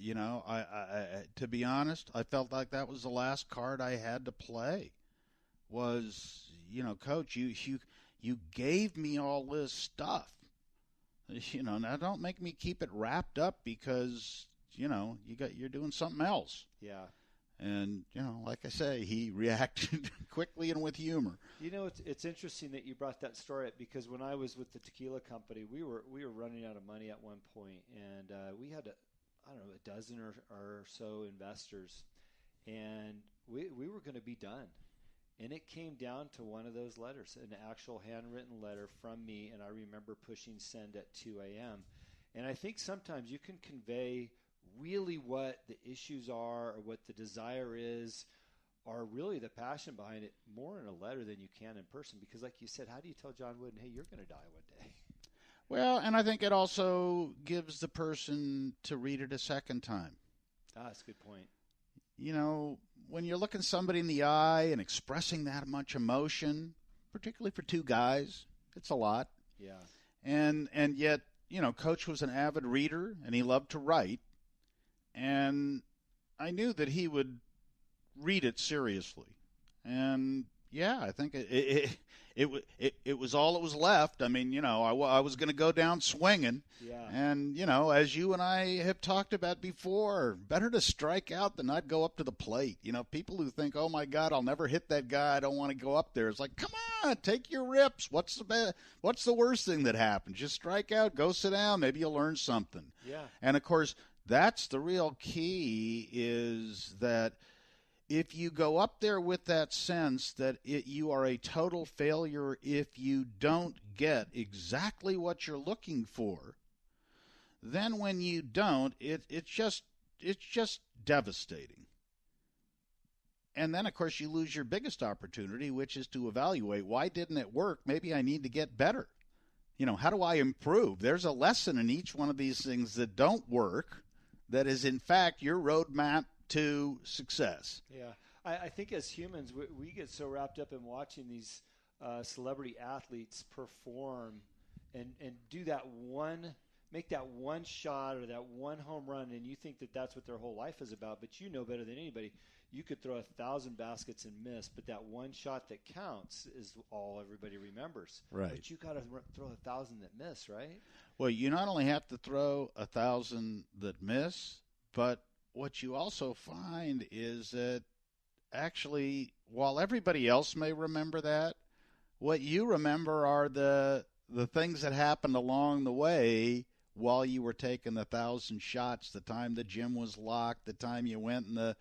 to be honest, I felt like that was the last card I had to play. Was, Coach, you gave me all this stuff. Now don't make me keep it wrapped up because you're doing something else. Yeah. And like I say, he reacted quickly and with humor. It's interesting that you brought that story up because when I was with the tequila company, we were running out of money at one point, and we had a dozen or so investors, and we were going to be done. And it came down to one of those letters, an actual handwritten letter from me, and I remember pushing send at 2 a.m. And I think sometimes you can convey really what the issues are or what the desire is or really the passion behind it more in a letter than you can in person. Because like you said, how do you tell John Wooden, hey, you're going to die one day? Well, and I think it also gives the person to read it a second time. That's a good point. When you're looking somebody in the eye and expressing that much emotion, particularly for two guys, it's a lot. Yeah. And yet, Coach was an avid reader and he loved to write. And I knew that he would read it seriously. And yeah, I think it was all that was left. I mean, I was going to go down swinging. Yeah. And, as you and I have talked about before, better to strike out than not go up to the plate. People who think, oh, my God, I'll never hit that guy. I don't want to go up there. It's like, come on, take your rips. What's the worst thing that happens? Just strike out, go sit down. Maybe you'll learn something. Yeah. And, of course, that's the real key is that if you go up there with that sense that you are a total failure if you don't get exactly what you're looking for, then when you don't, it's just devastating. And then, of course, you lose your biggest opportunity, which is to evaluate, why didn't it work? Maybe I need to get better. How do I improve? There's a lesson in each one of these things that don't work that is, in fact, your roadmap to success. Yeah. I think as humans, we get so wrapped up in watching these celebrity athletes perform and do make that one shot or that one home run, and you think that that's what their whole life is about, but you know better than anybody. You could throw 1,000 baskets and miss, but that one shot that counts is all everybody remembers. Right. But you got to throw 1,000 that miss, right? Well, you not only have to throw 1,000 that miss, but what you also find is that actually, while everybody else may remember that, what you remember are the things that happened along the way while you were taking 1,000 shots, the time the gym was locked, the time you went and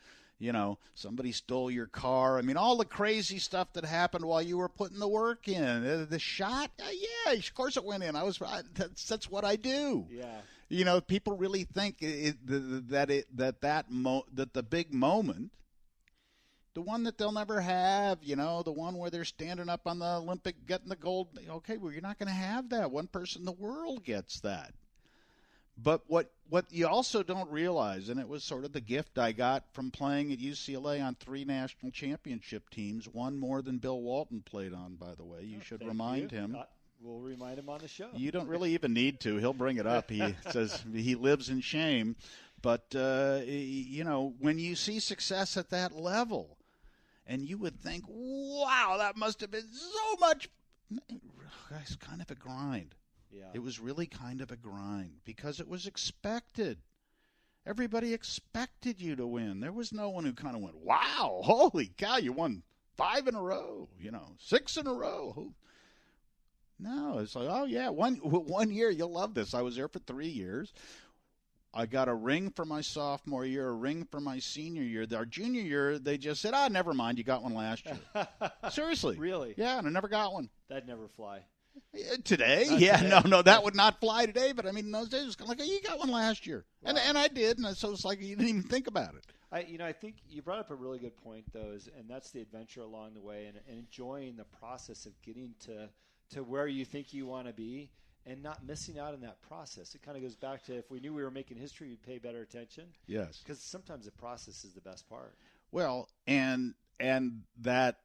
somebody stole your car. I mean, all the crazy stuff that happened while you were putting the work in. The shot, yeah, of course it went in. That's what I do. Yeah. People really think that the big moment, the one that they'll never have, the one where they're standing up on the Olympic, getting the gold. Okay, well, you're not going to have that. One person in the world gets that. But what you also don't realize, and it was sort of the gift I got from playing at UCLA on 3 national championship teams, one more than Bill Walton played on, by the way. You should remind him. We'll remind him on the show. You don't really even need to. He'll bring it up. He says he lives in shame. But, when you see success at that level, and you would think, wow, that must have been so much. It's kind of a grind. Yeah. It was really kind of a grind because it was expected. Everybody expected you to win. There was no one who kind of went, wow, holy cow, you won 5 in a row, 6 in a row. No, it's like, oh, yeah, one year, you'll love this. I was there for 3 years. I got a ring for my sophomore year, a ring for my senior year. Our junior year, they just said, never mind, you got one last year. Seriously. Really? Yeah, and I never got one. That'd never fly. Today? Today. No, that would not fly today. But, I mean, in those days, it was kind of like, you got one last year. Wow. And I did, and so it's like you didn't even think about it. I think you brought up a really good point, though, and that's the adventure along the way and enjoying the process of getting to where you think you want to be and not missing out on that process. It kind of goes back to if we knew we were making history, we'd pay better attention. Yes. Because sometimes the process is the best part. Well, and that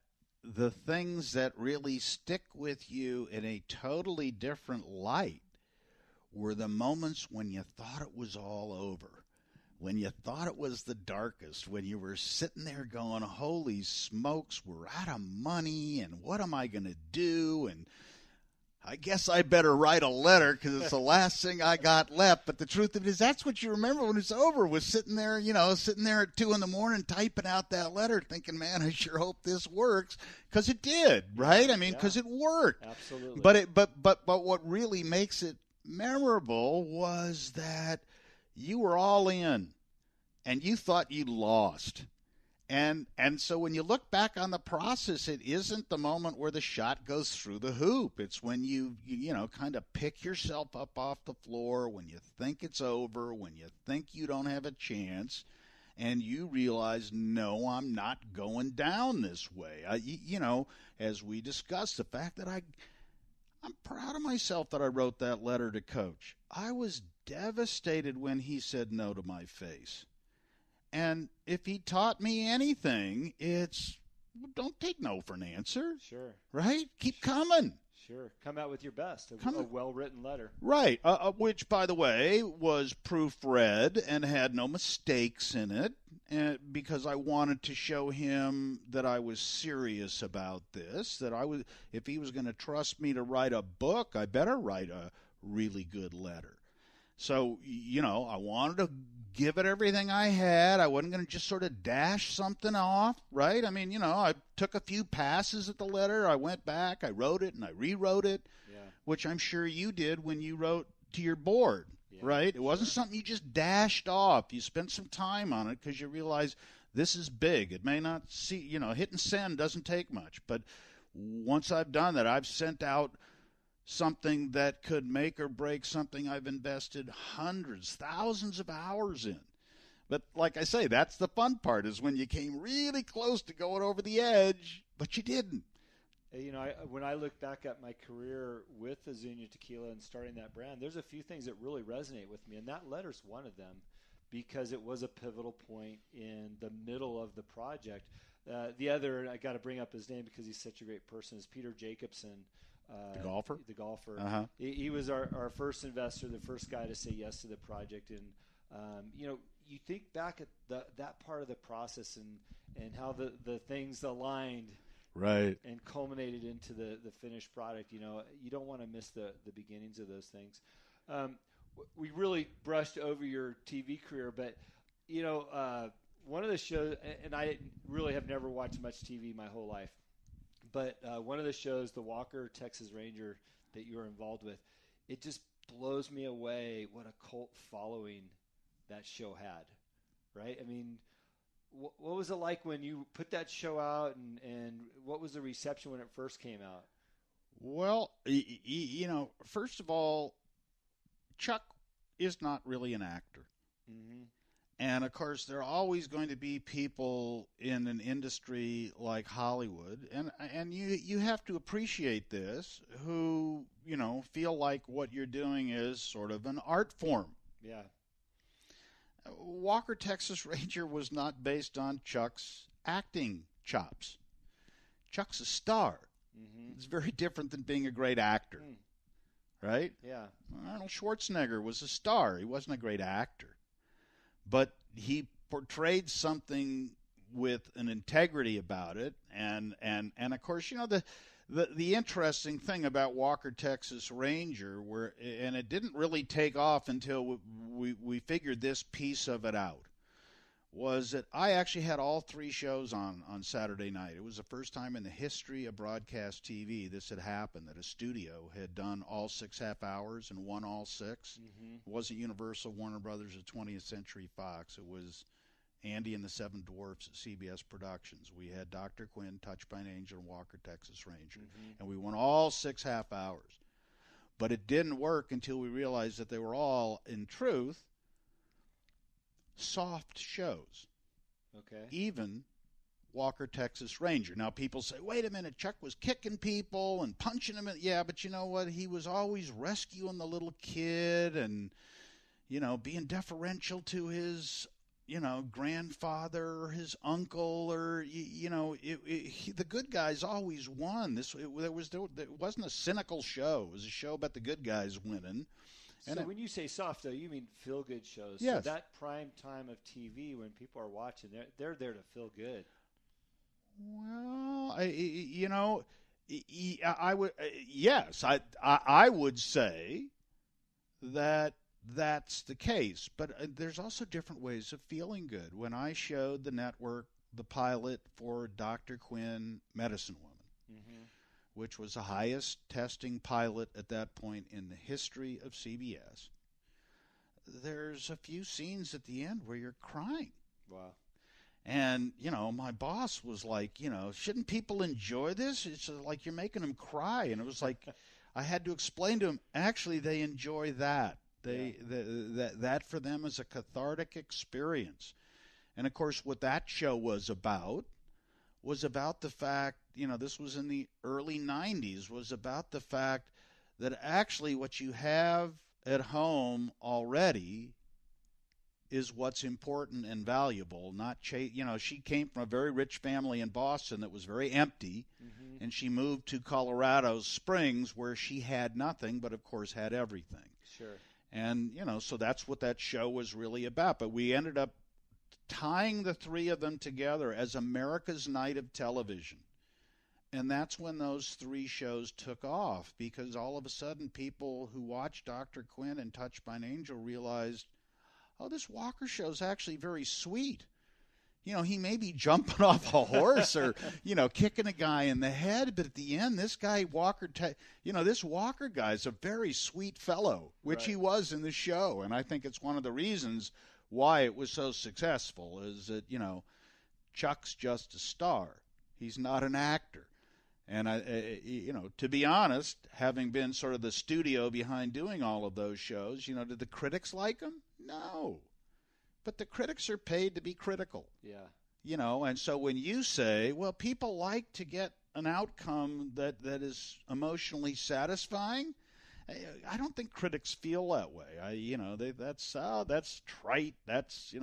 the things that really stick with you in a totally different light were the moments when you thought it was all over, when you thought it was the darkest, when you were sitting there going, holy smokes, we're out of money, and what am I going to do? And I guess I better write a letter because it's the last thing I got left. But the truth of it is, that's what you remember when it's over, was sitting there at 2 a.m. typing out that letter thinking, man, I sure hope this works, because it did, right? I mean, because it worked. Absolutely. But what really makes it memorable was that you were all in, and you thought you lost. And so when you look back on the process, it isn't the moment where the shot goes through the hoop. It's when you kind of pick yourself up off the floor, when you think it's over, when you think you don't have a chance, and you realize, no, I'm not going down this way. As we discussed, the fact that I'm proud of myself that I wrote that letter to Coach. I was devastated when he said no to my face. And if he taught me anything, it's don't take no for an answer. Sure. Right? Keep coming. Sure. Come out with your best. A well-written letter. Right. Which, by the way, was proofread and had no mistakes in it, because I wanted to show him that I was serious about this, that if he was going to trust me to write a book, I better write a really good letter. So, I wanted to give it everything I had. I wasn't going to just sort of dash something off, right? I mean, I took a few passes at the letter. I went back, I wrote it, and I rewrote it, which I'm sure you did when you wrote to your board, right? It wasn't something you just dashed off. You spent some time on it because you realized this is big. It may not hitting send doesn't take much. But once I've done that, I've sent out something that could make or break something I've invested hundreds, thousands of hours in. But like I say, that's the fun part, is when you came really close to going over the edge, but you didn't. When I look back at my career with Azuñia Tequila and starting that brand, there's a few things that really resonate with me, and that letter's one of them, because it was a pivotal point in the middle of the project. The other, and I got to bring up his name because he's such a great person, is Peter Jacobson. The golfer? The golfer. Uh-huh. He was our first investor, the first guy to say yes to the project. And, you think back at that part of the process and how the things aligned, right, and culminated into the finished product. You don't want to miss the beginnings of those things. We really brushed over your TV career, but, one of the shows, and I really have never watched much TV my whole life, but one of the shows, the Walker, Texas Ranger, that you were involved with, it just blows me away what a cult following that show had, right? I mean, what was it like when you put that show out, and what was the reception when it first came out? Well, first of all, Chuck is not really an actor. Mm-hmm. And, of course, there are always going to be people in an industry like Hollywood, and you have to appreciate this, who, feel like what you're doing is sort of an art form. Yeah. Walker, Texas Ranger was not based on Chuck's acting chops. Chuck's a star. Mm-hmm. It's very different than being a great actor, right? Yeah. Arnold Schwarzenegger was a star. He wasn't a great actor. But he portrayed something with an integrity about it, and of course, the interesting thing about Walker Texas Ranger, and it didn't really take off until we figured this piece of it out, was that I actually had all 3 shows on Saturday night. It was the first time in the history of broadcast TV this had happened, that a studio had done all 6 half hours and won all 6. Mm-hmm. It wasn't Universal, Warner Brothers, or 20th Century Fox. It was Andy and the Seven Dwarfs at CBS Productions. We had Dr. Quinn, Touched by an Angel, and Walker Texas Ranger. Mm-hmm. And we won all 6 half hours. But it didn't work until we realized that they were all, in truth, soft shows. Okay. Even Walker Texas Ranger. Now people say, wait a minute, Chuck was kicking people and punching them. Yeah, but you know what? He was always rescuing the little kid and, being deferential to his, grandfather or his uncle, or, the good guys always won. It wasn't a cynical show. It was a show about the good guys winning. So when you say soft, though, you mean feel-good shows. Yes. So that prime time of TV when people are watching, they're there to feel good. Well, I would yes, I would say that that's the case. But there's also different ways of feeling good. When I showed the network the pilot for Dr. Quinn, Medicine Woman, which was the highest testing pilot at that point in the history of CBS, there's a few scenes at the end where you're crying. Wow. And, my boss was like, shouldn't people enjoy this? It's like you're making them cry. And it was like I had to explain to them, actually, they enjoy that. That for them is a cathartic experience. And, of course, what that show was about the fact, this was in the early 90s, was about the fact that actually what you have at home already is what's important and valuable, not she came from a very rich family in Boston that was very empty, and she moved to Colorado Springs where she had nothing, but of course had everything. Sure. And, so that's what that show was really about. But we ended up tying the three of them together as America's Night of Television. And that's when those three shows took off, because all of a sudden people who watched Dr. Quinn and Touched by an Angel realized, oh, this Walker show's actually very sweet. He may be jumping off a horse or, kicking a guy in the head, but at the end, this guy, this Walker guy's a very sweet fellow, which he was in the show. And I think it's one of the reasons why it was so successful is that, Chuck's just a star. He's not an actor. And, to be honest, having been sort of the studio behind doing all of those shows, did the critics like him? No. But the critics are paid to be critical. Yeah. And so when you say, well, people like to get an outcome that is emotionally satisfying, I don't think critics feel that way. That's trite. That's,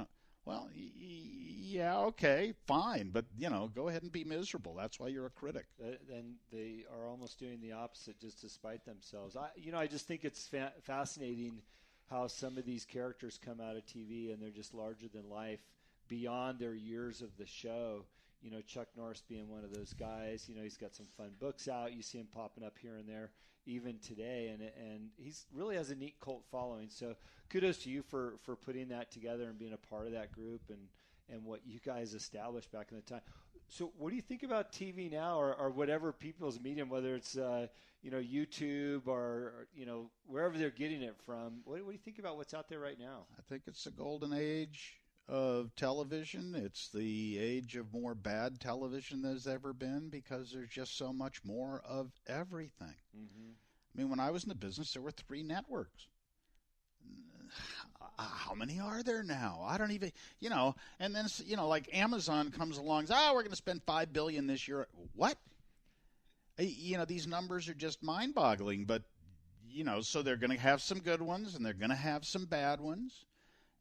well, yeah, okay, fine. But, go ahead and be miserable. That's why you're a critic. And they are almost doing the opposite just to spite themselves. I just think it's fascinating how some of these characters come out of TV and they're just larger than life beyond their years of the show. Chuck Norris being one of those guys. He's got some fun books out. You see him popping up here and there even today, and he's really has a neat cult following. So kudos to you for putting that together and being a part of that group and what you guys established back in the time. So what do you think about TV now, or whatever people's medium, whether it's YouTube or wherever they're getting it from? What do you think about what's out there right now? I think it's the golden age of television. It's the age of more bad television there's ever been, because there's just so much more of everything. I mean, when I was in the business, there were 3 networks. How many are there now? I don't even, and then, like Amazon comes along and says, we're going to spend $5 billion this year. What? These numbers are just mind-boggling, but, so they're going to have some good ones and they're going to have some bad ones.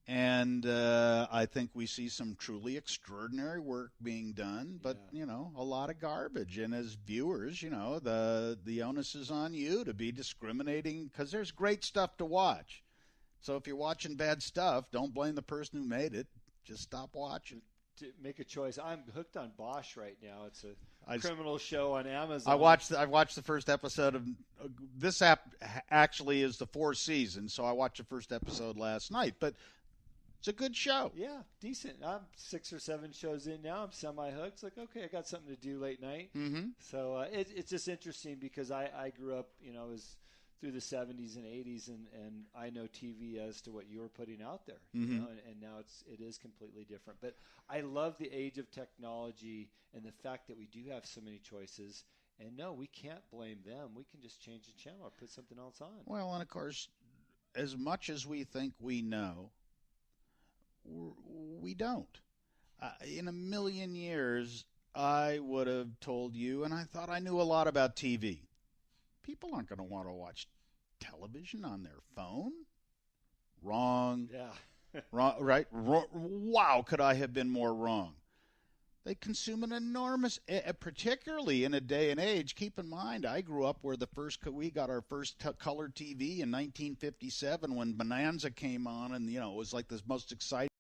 And I think we see some truly extraordinary work being done, but, a lot of garbage. And as viewers, the onus is on you to be discriminating, because there's great stuff to watch. So if you're watching bad stuff, don't blame the person who made it. Just stop watching. To make a choice. I'm hooked on Bosch right now. It's a criminal show on Amazon. I watched the first episode of this app. Actually, is the 4th season, so I watched the first episode last night. But it's a good show. Yeah, decent. I'm 6 or 7 shows in now. I'm semi-hooked. It's like, okay, I got something to do late night. So it's just interesting because I grew up, was through the 70s and 80s, and I know TV as to what you were putting out there, and now it is completely different. But I love the age of technology and the fact that we do have so many choices. And no, we can't blame them. We can just change the channel or put something else on. Well, and of course, as much as we think we know, we don't. In a million years, I would have told you, and I thought I knew a lot about TV. People aren't going to want to watch television on their phone. Wrong. Yeah. Wrong. Right. Wow. Could I have been more wrong? They consume an enormous, particularly in a day and age. Keep in mind, I grew up where we got our first color TV in 1957 when Bonanza came on, and it was like the most exciting